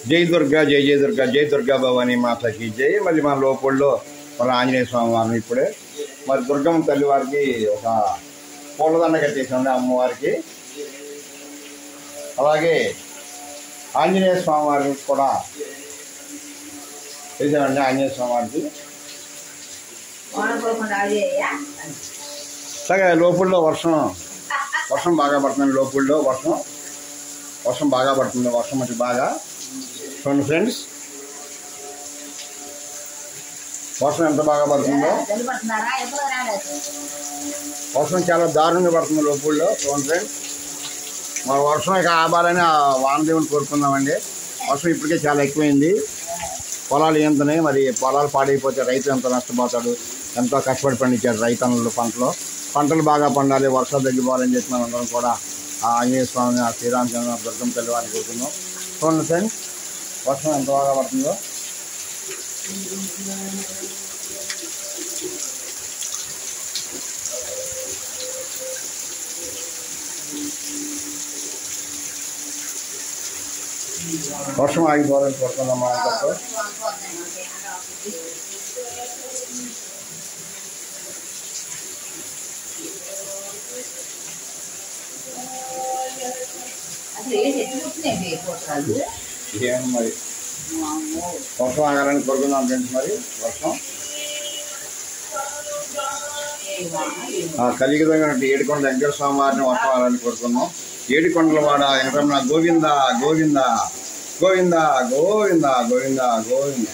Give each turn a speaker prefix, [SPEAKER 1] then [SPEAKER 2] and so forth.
[SPEAKER 1] జై దుర్గా జై జై దుర్గా జై దుర్గా భవానీ మాతకి జై. మరి మన లోపల్లో మన ఆంజనేయ స్వామి వారిని ఇప్పుడే మరి దుర్గమ్మ తల్లి వారికి ఒక పూలదండ కట్టేసామండి అమ్మవారికి. అలాగే ఆంజనేయ స్వామి వారికి కూడా చేసామండి. ఆంజనేయ స్వామి వారికి అలాగే లోపల్లో వర్షం బాగా పడుతుంది. లోపల్లో వర్షం బాగా పడుతుంది. వర్షం వచ్చి బాగా చూడండి ఫ్రెండ్స్, వర్షం ఎంత బాగా పడుతుందో. వర్షం చాలా దారుణంగా పడుతుంది లోపల్లో. చూడండి ఫ్రెండ్స్, మన వర్షం ఇక ఆబాలని వానదేవుని కోరుకుందామండి. వర్షం ఇప్పటికే చాలా ఎక్కువైంది. పొలాలు ఎంతనే మరి పొలాలు పాడైపోతే రైతు ఎంత నష్టపోతాడు. ఎంతో కష్టపడి పండించాడు రైతన్నులు. పంటలు బాగా పండాలి, వర్షాలు తగ్గిపోవాలని చెప్పి మనం అందరం కూడా ఆ ఆంజనేయ స్వామిని, ఆ శ్రీరామచంద్ర దుర్గం తల్లి వారిని కోరుకుందాం. చూడండి ఫ్రెండ్స్, వర్షం ఎంత బాగా పడుతుందో. వర్షం ఆగిపోవాలని కోరుకుందాం. మా ఇంట్లో ఏం మరి వర్షం ఆగాలని కోరుకుందాం ఫ్రెండ్స్. మరి వర్షం కలియుగంగా ఏడుకొండ వెంకటేశ్వర స్వామి వారిని వర్షం ఆగాలని కోరుకుందాం. ఏడుకొండల వాడ వెంకటరమణ గోవింద గోవింద గోవింద గోవింద గోవింద గోవింద.